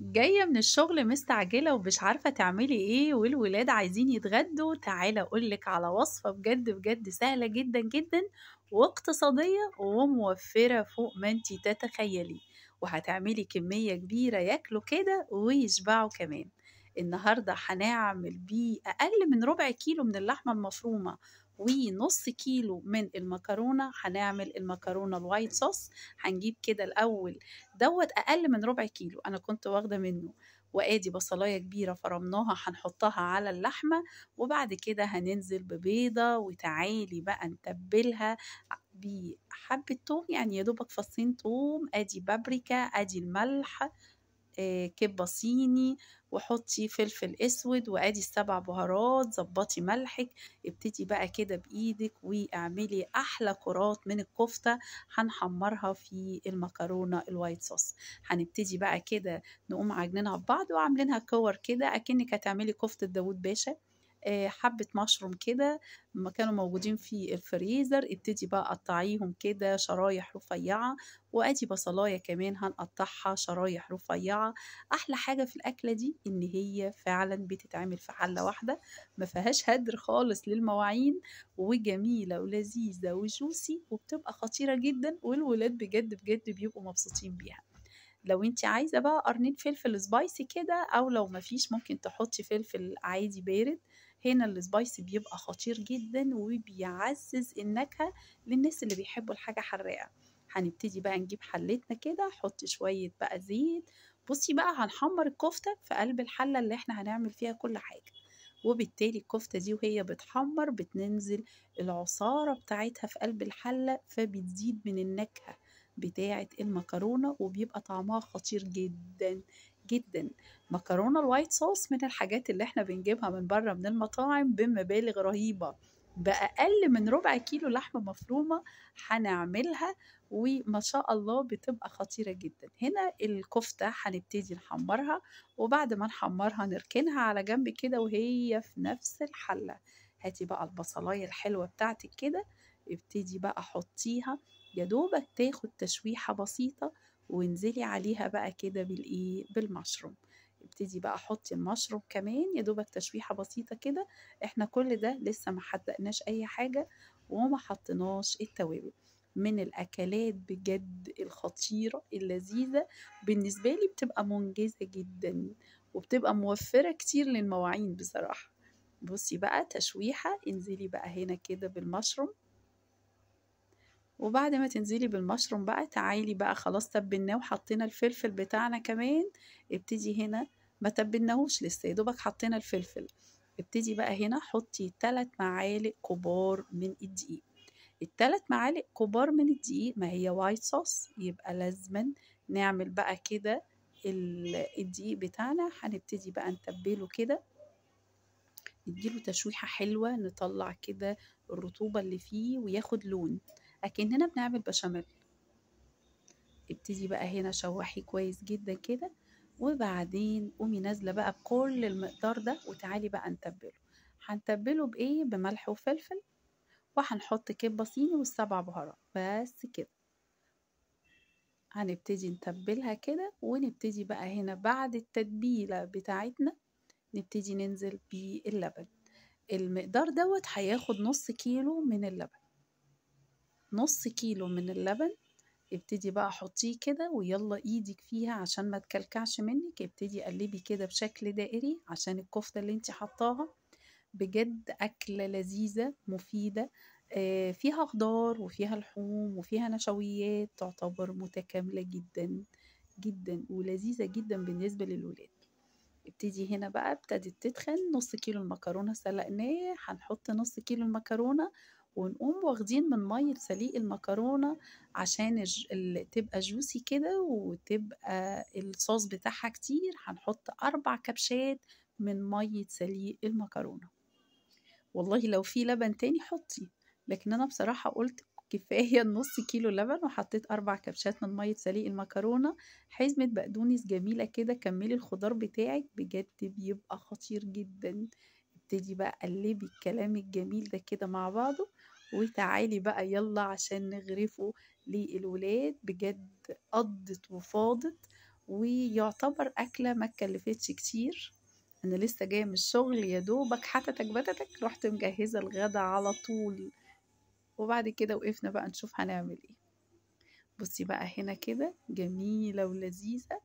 جاية من الشغل مستعجلة ومش عارفة تعملي ايه والولاد عايزين يتغدوا. تعالى اقولك على وصفة بجد سهلة جدا واقتصادية وموفرة فوق ما انتي تتخيلي، وهتعملي كمية كبيرة ياكلوا كده ويشبعوا كمان. النهاردة هنعمل بيه أقل من ربع كيلو من اللحمة المفرومة ونص كيلو من المكرونة. هنعمل المكرونة الوايت صوص. هنجيب كده الأول دوت أقل من ربع كيلو أنا كنت واخدة منه، وآدي بصلاية كبيرة فرمناها هنحطها على اللحمة، وبعد كده هننزل ببيضة. وتعالي بقى نتبلها بحبة توم، يعني يا دوبك فصين توم، آدي بابريكا، آدي الملح، كبة صيني، وحطي فلفل اسود، وادي السبع بهارات، ظبطي ملحك. ابتدي بقى كده بايدك واعملي احلى كرات من الكفتة هنحمرها في المكرونة الوايت صوص. هنبتدي بقى كده نقوم عجنينها ببعض وعاملينها كور كده اكنك هتعملي كفتة داوود باشا. حبة مشروم كده ما كانوا موجودين في الفريزر، ابتدي بقى قطعيهم كده شرايح رفيعة، وادي بصلاية كمان هنقطعها شرايح رفيعة. احلى حاجة في الاكلة دي ان هي فعلا بتتعمل في حلة واحدة، ما فيهاش هدر خالص للمواعين، وجميلة ولذيذة وجوسي وبتبقى خطيرة جدا، والولاد بجد بيبقوا مبسوطين بيها. لو انت عايزة بقى قرنين فلفل سبايسي كده، او لو مفيش ممكن تحطي فلفل عادي بارد. هنا السبايسي بيبقى خطير جدا وبيعزز النكهة للناس اللي بيحبوا الحاجة حراقة. هنبتدي بقى نجيب حلتنا كده، حط شوية بقى زيت. بصي بقى هنحمر الكفتة في قلب الحلة اللي احنا هنعمل فيها كل حاجة، وبالتالي الكفتة دي وهي بتحمر بتنزل العصارة بتاعتها في قلب الحلة، فبتزيد من النكهة بتاعة المكرونة وبيبقى طعمها خطير جدا. مكرونة الوايت صوص من الحاجات اللي احنا بنجيبها من بره من المطاعم بمبالغ رهيبة، بأقل من ربع كيلو لحمة مفرومة هنعملها، وما شاء الله بتبقى خطيرة جدا. هنا الكفتة هنبتدي نحمرها، وبعد ما نحمرها نركنها على جنب كده وهي في نفس الحلة. هاتي بقى البصلاية الحلوة بتاعتك كده، ابتدي بقى حطيها يا دوبك تاخد تشويحة بسيطة، وانزلي عليها بقى كده بالمشروم. ابتدي بقى حطي المشروم كمان يا دوبك تشويحة بسيطة كده. احنا كل ده لسه ما حدقناش اي حاجة وما حطيناش التوابل. من الاكلات بجد الخطيرة اللذيذة بالنسبة لي، بتبقى منجزة جدا وبتبقى موفرة كتير للمواعين بصراحة. بصي بقى تشويحة، انزلي بقى هنا كده بالمشروم، وبعد ما تنزلي بالمشروم بقى تعالي بقى خلاص تبلناه وحطينا الفلفل بتاعنا كمان. ابتدي هنا، ما تبلناهوش لسه، يا دوبك حطينا الفلفل. ابتدي بقى هنا حطي 3 معالق كبار من الدقيق. ال3 معالق كبار من الدقيق، ما هي وايت صوص يبقى لازما نعمل بقى كده الدقيق بتاعنا. هنبتدي بقى نتبله كده، نديله تشويحة حلوة، نطلع كده الرطوبة اللي فيه وياخد لون أكننا بنعمل بشاميل. ابتدي بقى هنا شوحي كويس جدا كده، وبعدين قومي نازلة بقى بكل المقدار ده، وتعالي بقى نتبله. هنتبله بإيه؟ بملح وفلفل، وهنحط كبة صيني والسبع بهارات بس كده. هنبتدي نتبلها كده، ونبتدي بقى هنا بعد التتبيلة بتاعتنا نبتدي ننزل باللبن. المقدار دوت هياخد نص كيلو من اللبن. نص كيلو من اللبن، ابتدي بقى حطيه كده ويلا ايدك فيها عشان ما تكلكعش منك. ابتدي قلبي كده بشكل دائري عشان الكفتة اللي انت حطاها. بجد أكلة لذيذة مفيدة، فيها خضار وفيها لحوم وفيها نشويات، تعتبر متكاملة جدا ولذيذة جدا بالنسبة للولاد. ابتدي هنا بقى ابتدت تتخن. نص كيلو المكرونة سلقناه، هنحط نص كيلو المكرونة، ونقوم واخدين من مية سليق المكرونة عشان تبقى جوسي كده وتبقى الصوص بتاعها كتير. هنحط 4 كبشات من مية سليق المكرونة. والله لو في لبن تاني حطي، لكن انا بصراحة قلت كفاية النص كيلو لبن، وحطيت 4 كبشات من مية سليق المكرونة. حزمة بقدونس جميلة كده، كملي الخضار بتاعك بجد بيبقى خطير جدا. ابتدي بقى قلبي الكلام الجميل ده كده مع بعضه، وتعالي بقى يلا عشان نغرفه للولاد. بجد قضت وفاضت، ويعتبر أكلة ما اتكلفتش كتير. أنا لسه جاية من الشغل يا دوبك حتتك بتتك رحت مجهزة الغدا على طول، وبعد كده وقفنا بقى نشوف هنعمل ايه. بصي بقى هنا كده جميلة ولذيذة،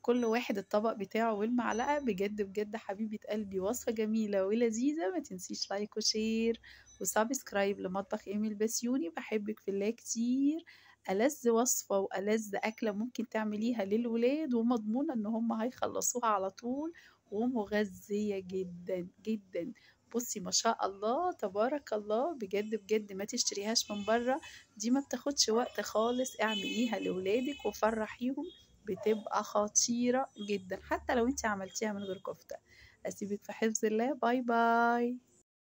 كل واحد الطبق بتاعه والمعلقة. بجد بجد حبيبة قلبي وصفة جميلة ولذيذة. ما تنسيش لايك وشير وسبسكرايب لمطبخ ايمي البسيوني. بحبك في الله كتير. ألذ وصفة وألذ أكلة ممكن تعمليها للولاد، ومضمونة ان هم هيخلصوها على طول، ومغذية جدا جدا. بصي ما شاء الله تبارك الله، بجد بجد ما تشتريهاش من بره. دي ما بتاخدش وقت خالص، اعمليها لولادك وفرحيهم. بتبقى خطيرة جدا حتى لو انت عملتيها من غير كفتة. اسيبك في حفظ الله. باي باي.